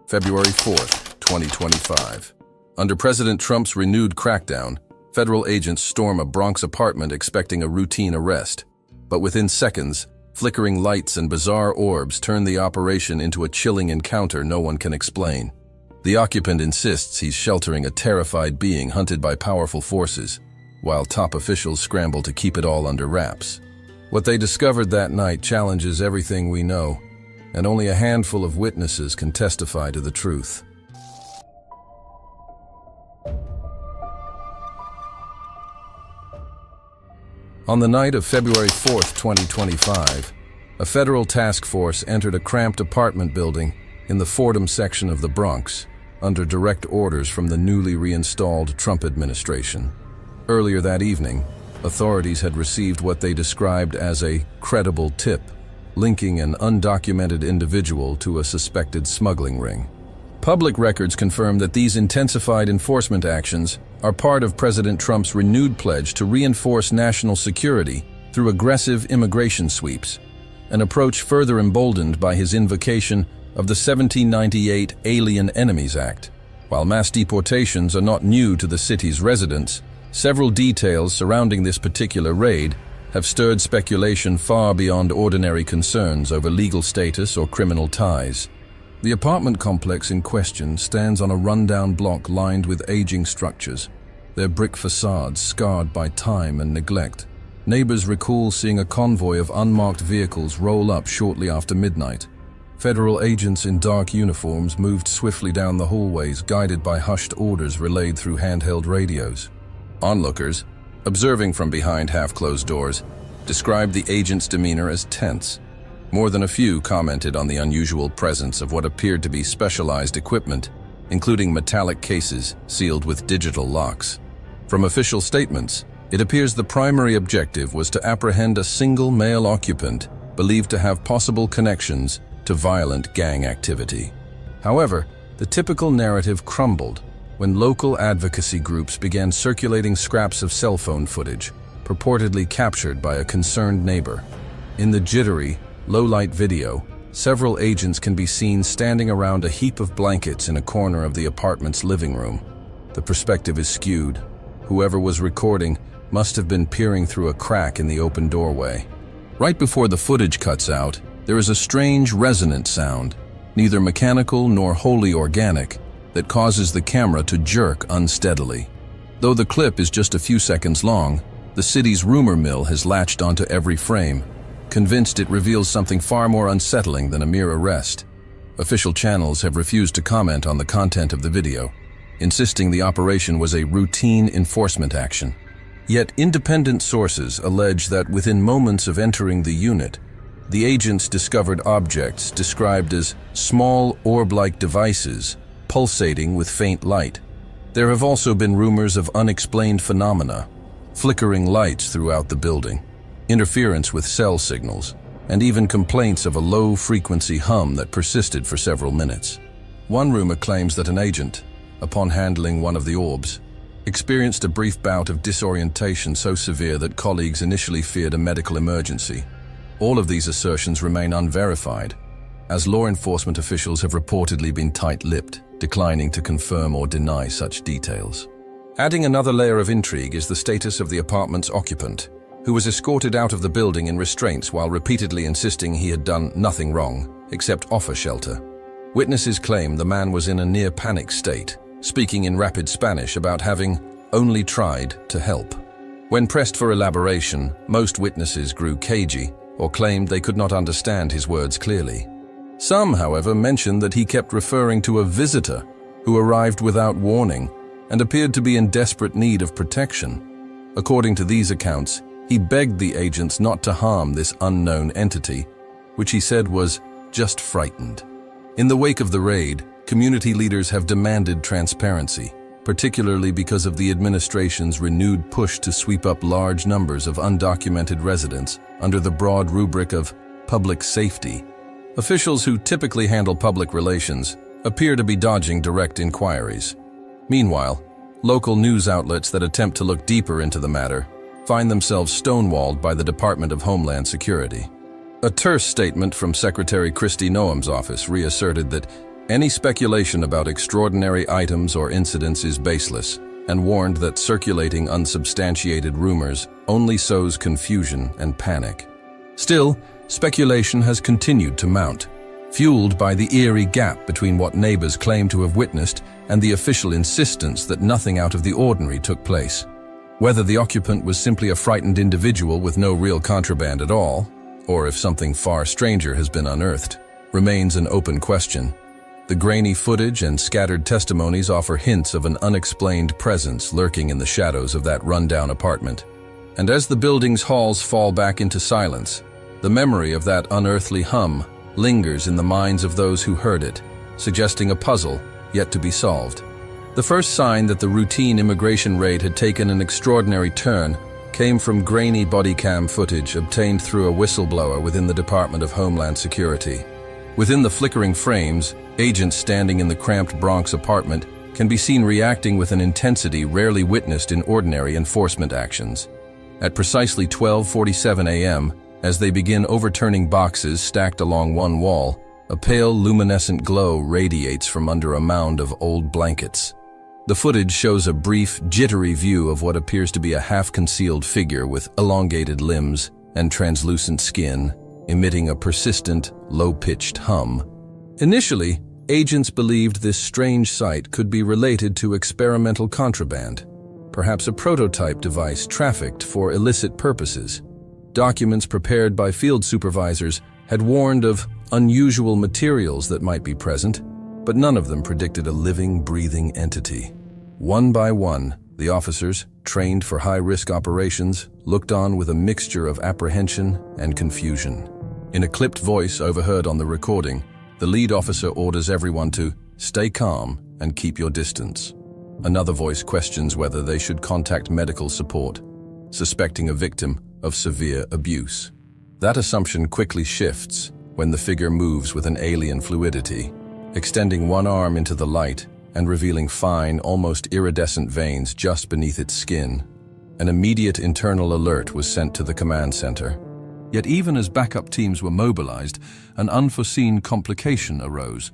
February 4th, 2025. Under President Trump's renewed crackdown, federal agents storm a Bronx apartment expecting a routine arrest. But within seconds, flickering lights and bizarre orbs turn the operation into a chilling encounter no one can explain. The occupant insists he's sheltering a terrified being hunted by powerful forces, while top officials scramble to keep it all under wraps. What they discovered that night challenges everything we know, and only a handful of witnesses can testify to the truth. On the night of February 4th, 2025, a federal task force entered a cramped apartment building in the Fordham section of the Bronx, under direct orders from the newly reinstalled Trump administration. Earlier that evening, authorities had received what they described as a credible tip, linking an undocumented individual to a suspected smuggling ring. Public records confirm that these intensified enforcement actions are part of President Trump's renewed pledge to reinforce national security through aggressive immigration sweeps, an approach further emboldened by his invocation of the 1798 Alien Enemies Act. While mass deportations are not new to the city's residents, several details surrounding this particular raid have stirred speculation far beyond ordinary concerns over legal status or criminal ties. The apartment complex in question stands on a rundown block lined with aging structures, their brick facades scarred by time and neglect. Neighbors recall seeing a convoy of unmarked vehicles roll up shortly after midnight. Federal agents in dark uniforms moved swiftly down the hallways, guided by hushed orders relayed through handheld radios. Onlookers, observing from behind half-closed doors, described the agent's demeanor as tense. More than a few commented on the unusual presence of what appeared to be specialized equipment, including metallic cases sealed with digital locks. From official statements, it appears the primary objective was to apprehend a single male occupant believed to have possible connections to violent gang activity. However, the typical narrative crumbled when local advocacy groups began circulating scraps of cell phone footage, purportedly captured by a concerned neighbor. In the jittery, low-light video, several agents can be seen standing around a heap of blankets in a corner of the apartment's living room. The perspective is skewed. Whoever was recording must have been peering through a crack in the open doorway. Right before the footage cuts out, there is a strange resonant sound, neither mechanical nor wholly organic, that causes the camera to jerk unsteadily. Though the clip is just a few seconds long, the city's rumor mill has latched onto every frame, convinced it reveals something far more unsettling than a mere arrest. Official channels have refused to comment on the content of the video, insisting the operation was a routine enforcement action. Yet independent sources allege that within moments of entering the unit, the agents discovered objects described as small orb-like devices pulsating with faint light. There have also been rumors of unexplained phenomena, flickering lights throughout the building, interference with cell signals, and even complaints of a low-frequency hum that persisted for several minutes. One rumor claims that an agent, upon handling one of the orbs, experienced a brief bout of disorientation so severe that colleagues initially feared a medical emergency. All of these assertions remain unverified, as law enforcement officials have reportedly been tight-lipped, declining to confirm or deny such details. Adding another layer of intrigue is the status of the apartment's occupant, who was escorted out of the building in restraints while repeatedly insisting he had done nothing wrong, except offer shelter. Witnesses claim the man was in a near-panic state, speaking in rapid Spanish about having only tried to help. When pressed for elaboration, most witnesses grew cagey or claimed they could not understand his words clearly. Some, however, mentioned that he kept referring to a visitor who arrived without warning and appeared to be in desperate need of protection. According to these accounts, he begged the agents not to harm this unknown entity, which he said was just frightened. In the wake of the raid, community leaders have demanded transparency, particularly because of the administration's renewed push to sweep up large numbers of undocumented residents under the broad rubric of public safety. Officials who typically handle public relations appear to be dodging direct inquiries. Meanwhile, local news outlets that attempt to look deeper into the matter find themselves stonewalled by the Department of Homeland Security. A terse statement from Secretary Kristi Noem's office reasserted that Any speculation about extraordinary items or incidents is baseless, and warned that circulating unsubstantiated rumors only sows confusion and panic. Still, speculation has continued to mount, fueled by the eerie gap between what neighbors claim to have witnessed and the official insistence that nothing out of the ordinary took place. Whether the occupant was simply a frightened individual with no real contraband at all, or if something far stranger has been unearthed, remains an open question. The grainy footage and scattered testimonies offer hints of an unexplained presence lurking in the shadows of that rundown apartment. And as the building's halls fall back into silence, the memory of that unearthly hum lingers in the minds of those who heard it, suggesting a puzzle yet to be solved. The first sign that the routine immigration raid had taken an extraordinary turn came from grainy body cam footage obtained through a whistleblower within the Department of Homeland Security. Within the flickering frames, agents standing in the cramped Bronx apartment can be seen reacting with an intensity rarely witnessed in ordinary enforcement actions. At precisely 12:47 a.m., as they begin overturning boxes stacked along one wall, a pale luminescent glow radiates from under a mound of old blankets. The footage shows a brief, jittery view of what appears to be a half-concealed figure with elongated limbs and translucent skin, emitting a persistent, low-pitched hum. Initially, agents believed this strange sight could be related to experimental contraband, perhaps a prototype device trafficked for illicit purposes. Documents prepared by field supervisors had warned of unusual materials that might be present, but none of them predicted a living, breathing entity. One by one, the officers, trained for high-risk operations, looked on with a mixture of apprehension and confusion. In a clipped voice overheard on the recording, the lead officer orders everyone to stay calm and keep your distance. Another voice questions whether they should contact medical support, suspecting a victim of severe abuse. That assumption quickly shifts when the figure moves with an alien fluidity, extending one arm into the light and revealing fine, almost iridescent veins just beneath its skin. An immediate internal alert was sent to the command center. Yet even as backup teams were mobilized, an unforeseen complication arose.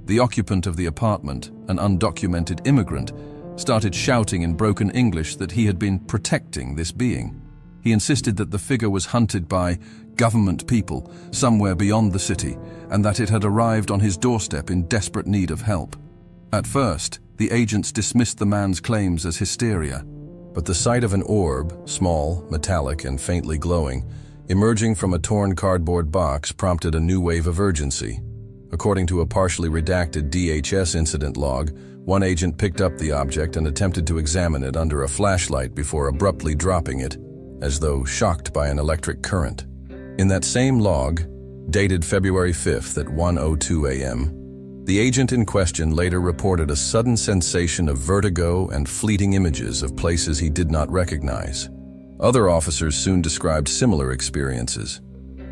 The occupant of the apartment, an undocumented immigrant, started shouting in broken English that he had been protecting this being. He insisted that the figure was hunted by government people somewhere beyond the city, and that it had arrived on his doorstep in desperate need of help. At first, the agents dismissed the man's claims as hysteria, but the sight of an orb, small, metallic, and faintly glowing, emerging from a torn cardboard box prompted a new wave of urgency. According to a partially redacted DHS incident log, one agent picked up the object and attempted to examine it under a flashlight before abruptly dropping it, as though shocked by an electric current. In that same log, dated February 5th at 1:02 a.m., the agent in question later reported a sudden sensation of vertigo and fleeting images of places he did not recognize. Other officers soon described similar experiences.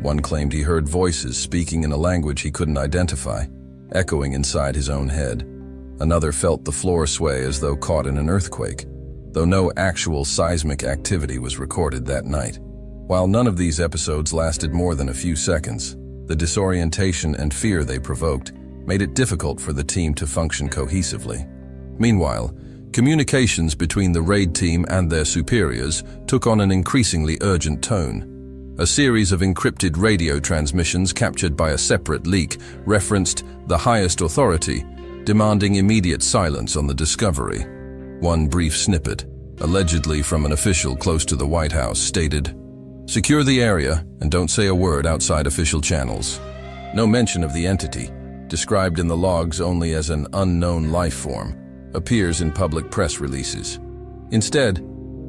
One claimed he heard voices speaking in a language he couldn't identify, echoing inside his own head. Another felt the floor sway as though caught in an earthquake, though no actual seismic activity was recorded that night. While none of these episodes lasted more than a few seconds, the disorientation and fear they provoked made it difficult for the team to function cohesively. Meanwhile, communications between the raid team and their superiors took on an increasingly urgent tone. A series of encrypted radio transmissions captured by a separate leak referenced the highest authority, demanding immediate silence on the discovery. One brief snippet, allegedly from an official close to the White House, stated, "Secure the area and don't say a word outside official channels." No mention of the entity, described in the logs only as an unknown life form, appears in public press releases. Instead,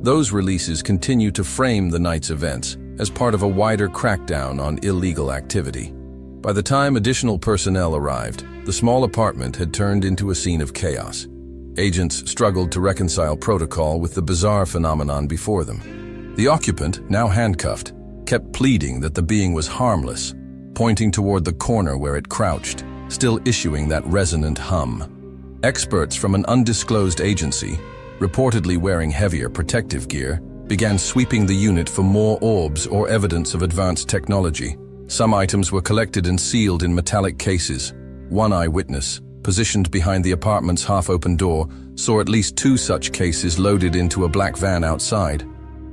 those releases continue to frame the night's events as part of a wider crackdown on illegal activity. By the time additional personnel arrived, the small apartment had turned into a scene of chaos. Agents struggled to reconcile protocol with the bizarre phenomenon before them. The occupant, now handcuffed, kept pleading that the being was harmless, pointing toward the corner where it crouched, still issuing that resonant hum. Experts from an undisclosed agency, reportedly wearing heavier protective gear, began sweeping the unit for more orbs or evidence of advanced technology. Some items were collected and sealed in metallic cases. One eyewitness, positioned behind the apartment's half-open door, saw at least 2 such cases loaded into a black van outside.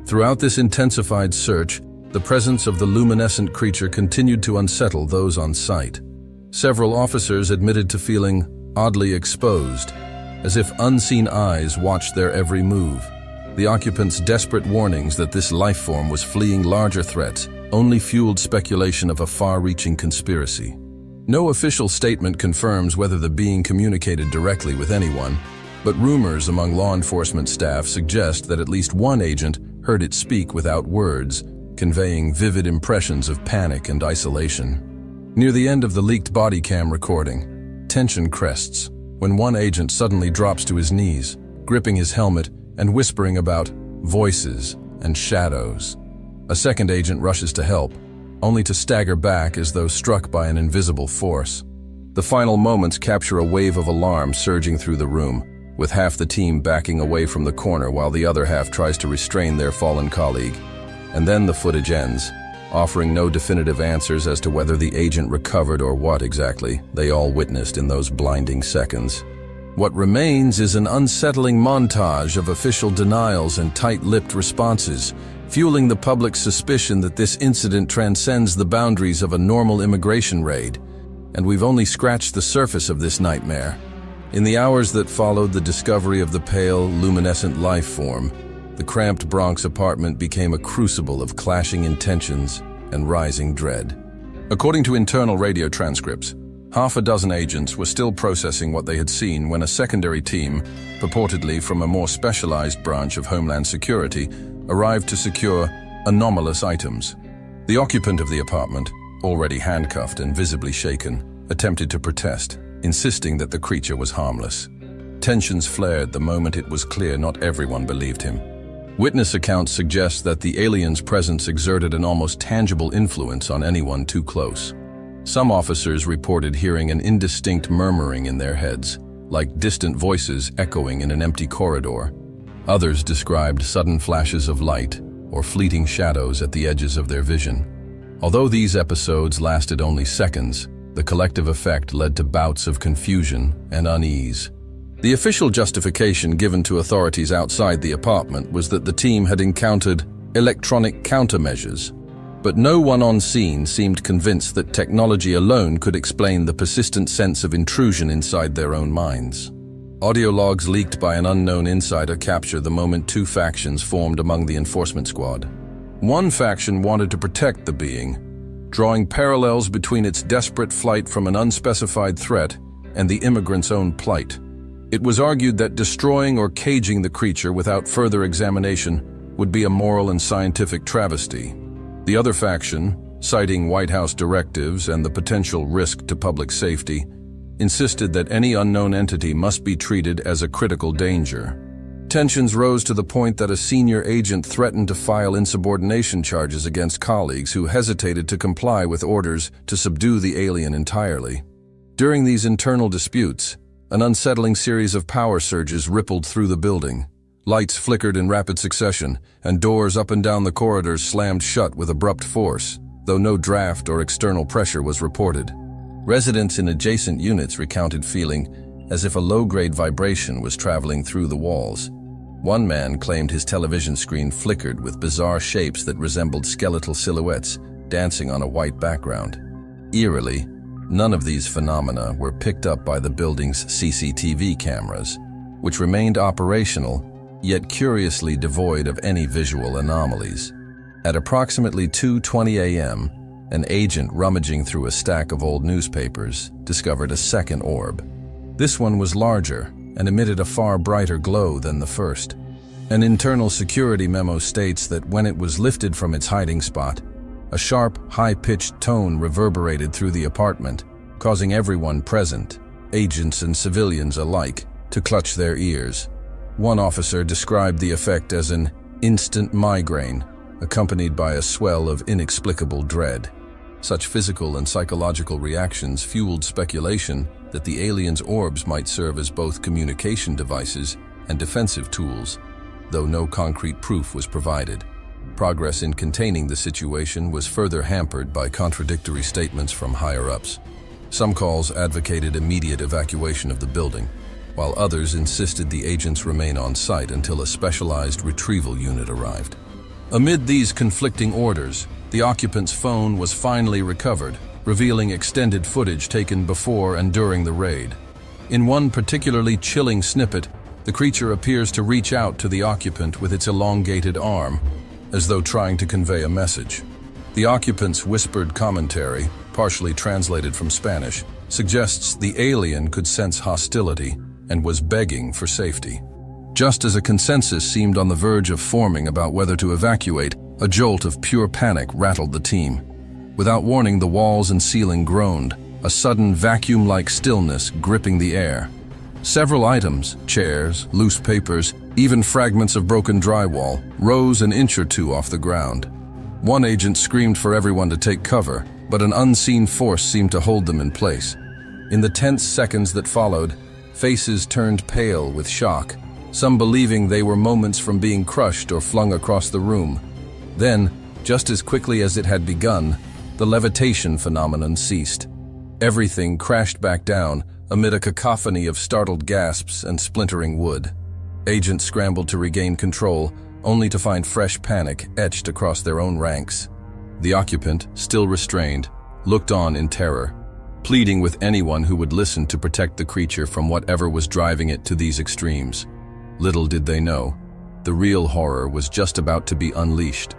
Throughout this intensified search, the presence of the luminescent creature continued to unsettle those on site. Several officers admitted to feeling oddly exposed, as if unseen eyes watched their every move. The occupants' desperate warnings that this life form was fleeing larger threats only fueled speculation of a far-reaching conspiracy. No official statement confirms whether the being communicated directly with anyone, but rumors among law enforcement staff suggest that at least one agent heard it speak without words, conveying vivid impressions of panic and isolation. Near the end of the leaked body cam recording, tension crests when one agent suddenly drops to his knees, gripping his helmet and whispering about voices and shadows. A second agent rushes to help, only to stagger back as though struck by an invisible force. The final moments capture a wave of alarm surging through the room, with half the team backing away from the corner while the other half tries to restrain their fallen colleague. And then the footage ends, offering no definitive answers as to whether the agent recovered or what exactly they all witnessed in those blinding seconds. What remains is an unsettling montage of official denials and tight-lipped responses, fueling the public's suspicion that this incident transcends the boundaries of a normal immigration raid, and we've only scratched the surface of this nightmare. In the hours that followed the discovery of the pale, luminescent life form, the cramped Bronx apartment became a crucible of clashing intentions and rising dread. According to internal radio transcripts, half a dozen agents were still processing what they had seen when a secondary team, purportedly from a more specialized branch of Homeland Security, arrived to secure anomalous items. The occupant of the apartment, already handcuffed and visibly shaken, attempted to protest, insisting that the creature was harmless. Tensions flared the moment it was clear not everyone believed him. Witness accounts suggest that the alien's presence exerted an almost tangible influence on anyone too close. Some officers reported hearing an indistinct murmuring in their heads, like distant voices echoing in an empty corridor. Others described sudden flashes of light or fleeting shadows at the edges of their vision. Although these episodes lasted only seconds, the collective effect led to bouts of confusion and unease. The official justification given to authorities outside the apartment was that the team had encountered electronic countermeasures, but no one on scene seemed convinced that technology alone could explain the persistent sense of intrusion inside their own minds. Audio logs leaked by an unknown insider capture the moment 2 factions formed among the enforcement squad. One faction wanted to protect the being, drawing parallels between its desperate flight from an unspecified threat and the immigrant's own plight. It was argued that destroying or caging the creature without further examination would be a moral and scientific travesty. The other faction, citing White House directives and the potential risk to public safety, insisted that any unknown entity must be treated as a critical danger. Tensions rose to the point that a senior agent threatened to file insubordination charges against colleagues who hesitated to comply with orders to subdue the alien entirely. During these internal disputes, an unsettling series of power surges rippled through the building. Lights flickered in rapid succession, and doors up and down the corridors slammed shut with abrupt force, though no draft or external pressure was reported. Residents in adjacent units recounted feeling as if a low-grade vibration was traveling through the walls. One man claimed his television screen flickered with bizarre shapes that resembled skeletal silhouettes dancing on a white background. Eerily, none of these phenomena were picked up by the building's CCTV cameras, which remained operational, yet curiously devoid of any visual anomalies. At approximately 2:20 a.m., an agent rummaging through a stack of old newspapers discovered a second orb. This one was larger and emitted a far brighter glow than the first. An internal security memo states that when it was lifted from its hiding spot, a sharp, high-pitched tone reverberated through the apartment, causing everyone present, agents and civilians alike, to clutch their ears. One officer described the effect as an instant migraine, accompanied by a swell of inexplicable dread. Such physical and psychological reactions fueled speculation that the alien's orbs might serve as both communication devices and defensive tools, though no concrete proof was provided. Progress in containing the situation was further hampered by contradictory statements from higher-ups. Some calls advocated immediate evacuation of the building, while others insisted the agents remain on site until a specialized retrieval unit arrived. Amid these conflicting orders, the occupant's phone was finally recovered, revealing extended footage taken before and during the raid. In one particularly chilling snippet, the creature appears to reach out to the occupant with its elongated arm, as though trying to convey a message. The occupant's whispered commentary, partially translated from Spanish, suggests the alien could sense hostility and was begging for safety. Just as a consensus seemed on the verge of forming about whether to evacuate, a jolt of pure panic rattled the team. Without warning, the walls and ceiling groaned, a sudden vacuum-like stillness gripping the air. Several items, chairs, loose papers, even fragments of broken drywall, rose an inch or two off the ground. One agent screamed for everyone to take cover, but an unseen force seemed to hold them in place. In the tense seconds that followed, faces turned pale with shock, some believing they were moments from being crushed or flung across the room. Then, just as quickly as it had begun, the levitation phenomenon ceased. Everything crashed back down amid a cacophony of startled gasps and splintering wood. Agents scrambled to regain control, only to find fresh panic etched across their own ranks. The occupant, still restrained, looked on in terror, pleading with anyone who would listen to protect the creature from whatever was driving it to these extremes. Little did they know, the real horror was just about to be unleashed.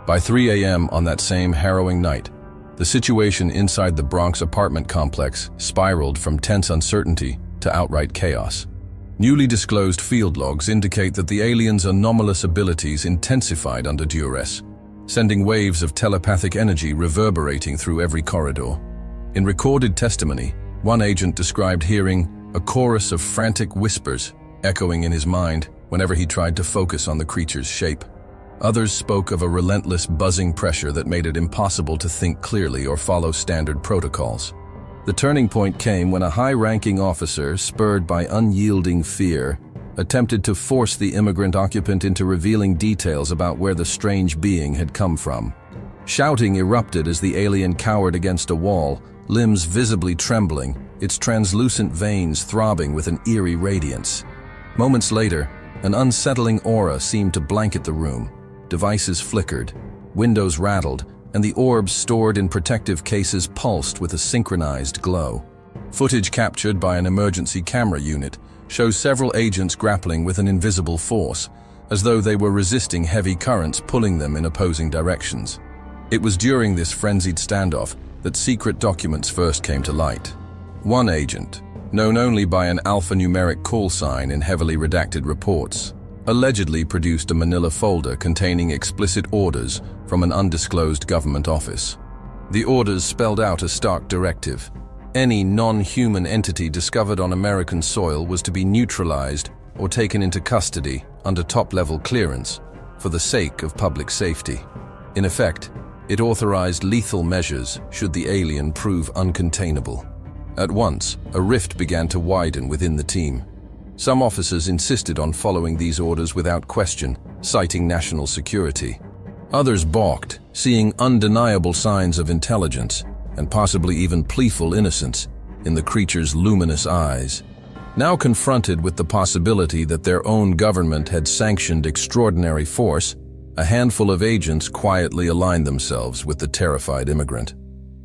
By 3 a.m. on that same harrowing night, the situation inside the Bronx apartment complex spiraled from tense uncertainty to outright chaos. Newly disclosed field logs indicate that the aliens' anomalous abilities intensified under duress, sending waves of telepathic energy reverberating through every corridor. In recorded testimony, one agent described hearing a chorus of frantic whispers echoing in his mind whenever he tried to focus on the creature's shape. Others spoke of a relentless buzzing pressure that made it impossible to think clearly or follow standard protocols. The turning point came when a high-ranking officer, spurred by unyielding fear, attempted to force the immigrant occupant into revealing details about where the strange being had come from. Shouting erupted as the alien cowered against a wall, limbs visibly trembling, its translucent veins throbbing with an eerie radiance. Moments later, an unsettling aura seemed to blanket the room. Devices flickered, windows rattled, and the orbs stored in protective cases pulsed with a synchronized glow. Footage captured by an emergency camera unit shows several agents grappling with an invisible force, as though they were resisting heavy currents pulling them in opposing directions. It was during this frenzied standoff that secret documents first came to light. One agent, known only by an alphanumeric call sign in heavily redacted reports, allegedly produced a manila folder containing explicit orders from an undisclosed government office. The orders spelled out a stark directive. Any non-human entity discovered on American soil was to be neutralized or taken into custody under top-level clearance for the sake of public safety. In effect, it authorized lethal measures should the alien prove uncontainable. At once, a rift began to widen within the team. Some officers insisted on following these orders without question, citing national security. Others balked, seeing undeniable signs of intelligence, and possibly even pleaful innocence, in the creature's luminous eyes. Now confronted with the possibility that their own government had sanctioned extraordinary force, a handful of agents quietly aligned themselves with the terrified immigrant.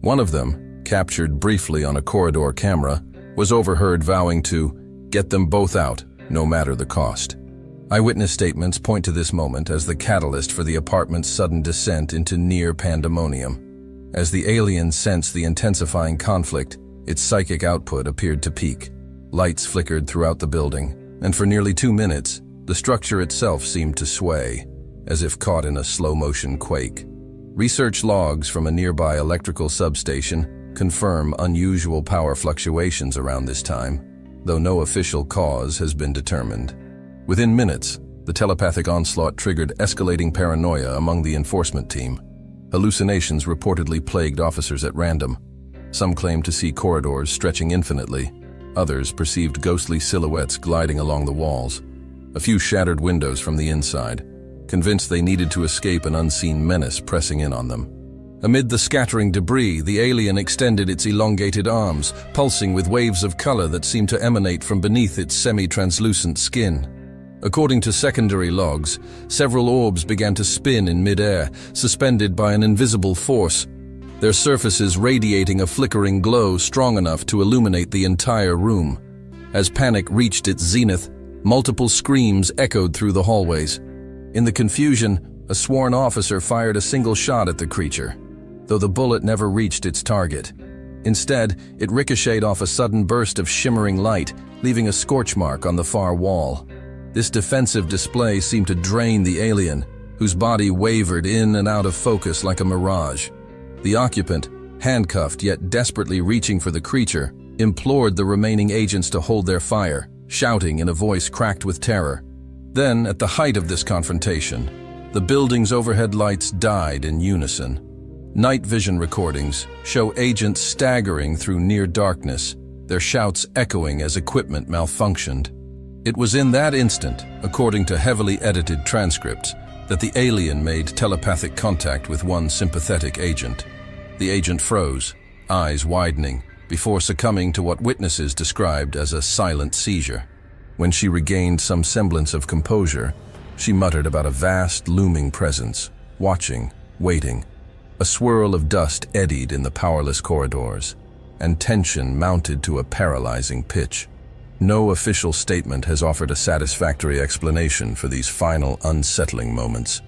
One of them, captured briefly on a corridor camera, was overheard vowing to get them both out, no matter the cost. Eyewitness statements point to this moment as the catalyst for the apartment's sudden descent into near pandemonium. As the alien sensed the intensifying conflict, its psychic output appeared to peak. Lights flickered throughout the building, and for nearly 2 minutes, the structure itself seemed to sway, as if caught in a slow-motion quake. Research logs from a nearby electrical substation confirm unusual power fluctuations around this time, though no official cause has been determined. Within minutes, the telepathic onslaught triggered escalating paranoia among the enforcement team. Hallucinations reportedly plagued officers at random. Some claimed to see corridors stretching infinitely. Others perceived ghostly silhouettes gliding along the walls. A few shattered windows from the inside, convinced they needed to escape an unseen menace pressing in on them. Amid the scattering debris, the alien extended its elongated arms, pulsing with waves of color that seemed to emanate from beneath its semi-translucent skin. According to secondary logs, several orbs began to spin in mid-air, suspended by an invisible force, their surfaces radiating a flickering glow strong enough to illuminate the entire room. As panic reached its zenith, multiple screams echoed through the hallways. In the confusion, a sworn officer fired a single shot at the creature, though the bullet never reached its target. Instead, it ricocheted off a sudden burst of shimmering light, leaving a scorch mark on the far wall. This defensive display seemed to drain the alien, whose body wavered in and out of focus like a mirage. The occupant, handcuffed yet desperately reaching for the creature, implored the remaining agents to hold their fire, shouting in a voice cracked with terror. Then, at the height of this confrontation, the building's overhead lights died in unison. Night vision recordings show agents staggering through near darkness, their shouts echoing as equipment malfunctioned. It was in that instant, according to heavily edited transcripts, that the alien made telepathic contact with one sympathetic agent. The agent froze, eyes widening, before succumbing to what witnesses described as a silent seizure. When she regained some semblance of composure, she muttered about a vast, looming presence, watching, waiting. A swirl of dust eddied in the powerless corridors, and tension mounted to a paralyzing pitch. No official statement has offered a satisfactory explanation for these final, unsettling moments.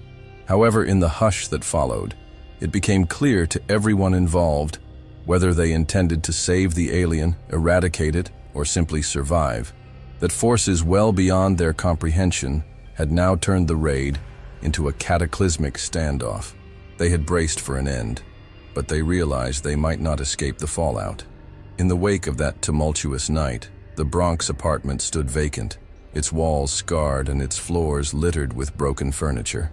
However, in the hush that followed, it became clear to everyone involved, whether they intended to save the alien, eradicate it, or simply survive, that forces well beyond their comprehension had now turned the raid into a cataclysmic standoff. They had braced for an end, but they realized they might not escape the fallout. In the wake of that tumultuous night, the Bronx apartment stood vacant, its walls scarred and its floors littered with broken furniture.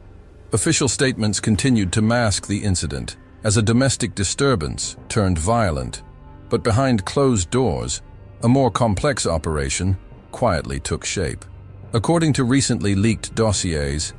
Official statements continued to mask the incident as a domestic disturbance turned violent, but behind closed doors, a more complex operation quietly took shape. According to recently leaked dossiers,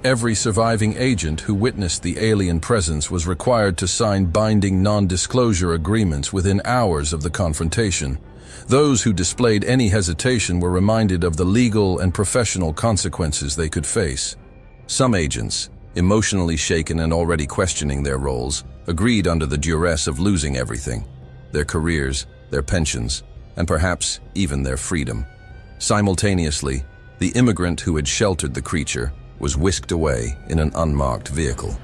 every surviving agent who witnessed the alien presence was required to sign binding non-disclosure agreements within hours of the confrontation. Those who displayed any hesitation were reminded of the legal and professional consequences they could face. Some agents, emotionally shaken and already questioning their roles, agreed under the duress of losing everything: their careers, their pensions, and perhaps even their freedom. Simultaneously, the immigrant who had sheltered the creature was whisked away in an unmarked vehicle.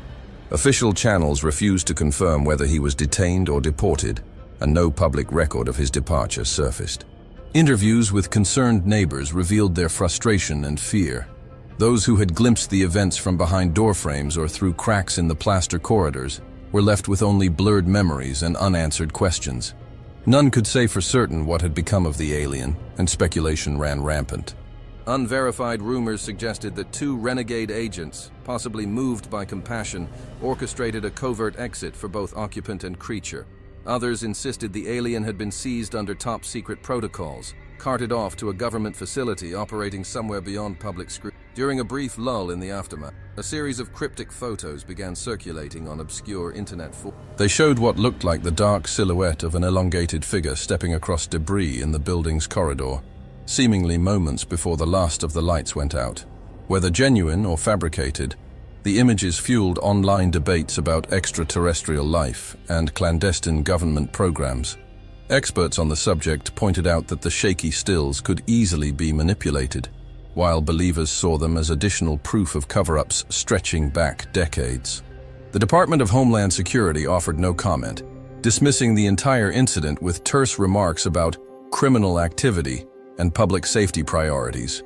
Official channels refused to confirm whether he was detained or deported, and no public record of his departure surfaced. Interviews with concerned neighbors revealed their frustration and fear. Those who had glimpsed the events from behind doorframes or through cracks in the plaster corridors were left with only blurred memories and unanswered questions. None could say for certain what had become of the alien, and speculation ran rampant. Unverified rumors suggested that two renegade agents, possibly moved by compassion, orchestrated a covert exit for both occupant and creature. Others insisted the alien had been seized under top-secret protocols, carted off to a government facility operating somewhere beyond public scrutiny. During a brief lull in the aftermath, a series of cryptic photos began circulating on obscure internet forums. They showed what looked like the dark silhouette of an elongated figure stepping across debris in the building's corridor, seemingly moments before the last of the lights went out. Whether genuine or fabricated, the images fueled online debates about extraterrestrial life and clandestine government programs. Experts on the subject pointed out that the shaky stills could easily be manipulated, while believers saw them as additional proof of cover-ups stretching back decades. The Department of Homeland Security offered no comment, dismissing the entire incident with terse remarks about criminal activity and public safety priorities.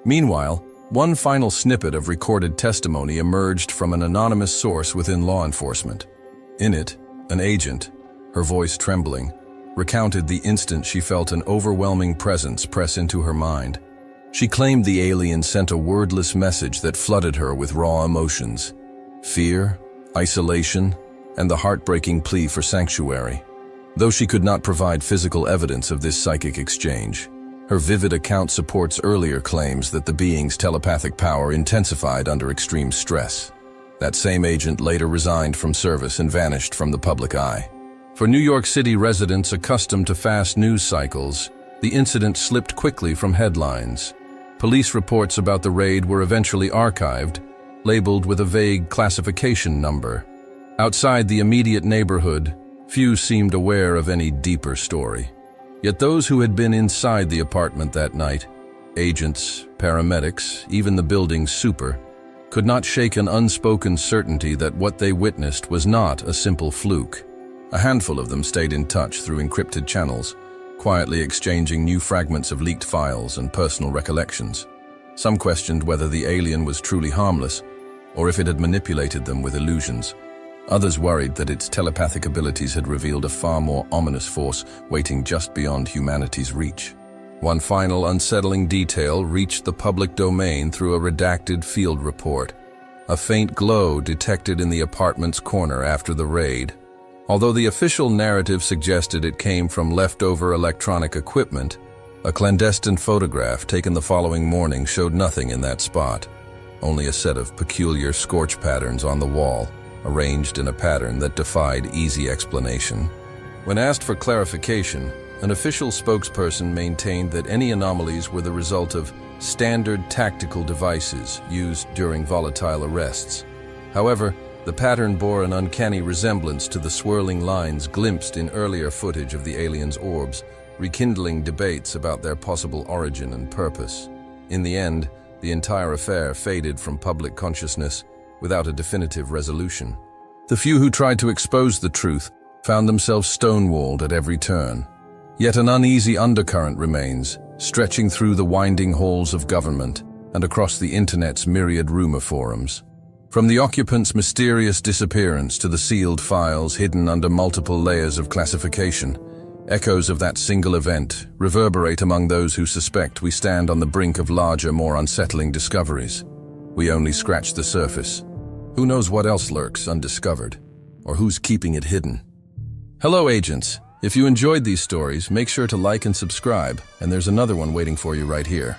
Meanwhile, one final snippet of recorded testimony emerged from an anonymous source within law enforcement. In it, an agent, her voice trembling, recounted the instant she felt an overwhelming presence press into her mind. She claimed the alien sent a wordless message that flooded her with raw emotions: fear, isolation, and the heartbreaking plea for sanctuary. Though she could not provide physical evidence of this psychic exchange, her vivid account supports earlier claims that the being's telepathic power intensified under extreme stress. That same agent later resigned from service and vanished from the public eye. For New York City residents accustomed to fast news cycles, the incident slipped quickly from headlines. Police reports about the raid were eventually archived, labeled with a vague classification number. Outside the immediate neighborhood, few seemed aware of any deeper story. Yet those who had been inside the apartment that night, agents, paramedics, even the building's super, could not shake an unspoken certainty that what they witnessed was not a simple fluke. A handful of them stayed in touch through encrypted channels, quietly exchanging new fragments of leaked files and personal recollections. Some questioned whether the alien was truly harmless, or if it had manipulated them with illusions. Others worried that its telepathic abilities had revealed a far more ominous force waiting just beyond humanity's reach. One final unsettling detail reached the public domain through a redacted field report. A faint glow detected in the apartment's corner after the raid. Although the official narrative suggested it came from leftover electronic equipment, a clandestine photograph taken the following morning showed nothing in that spot, only a set of peculiar scorch patterns on the wall, arranged in a pattern that defied easy explanation. When asked for clarification, an official spokesperson maintained that any anomalies were the result of standard tactical devices used during volatile arrests. However, the pattern bore an uncanny resemblance to the swirling lines glimpsed in earlier footage of the aliens' orbs, rekindling debates about their possible origin and purpose. In the end, the entire affair faded from public consciousness without a definitive resolution. The few who tried to expose the truth found themselves stonewalled at every turn. Yet an uneasy undercurrent remains, stretching through the winding halls of government and across the internet's myriad rumor forums. From the occupant's mysterious disappearance to the sealed files hidden under multiple layers of classification, echoes of that single event reverberate among those who suspect we stand on the brink of larger, more unsettling discoveries. We only scratch the surface. Who knows what else lurks undiscovered, or who's keeping it hidden? Hello, agents. If you enjoyed these stories, make sure to like and subscribe, and there's another one waiting for you right here.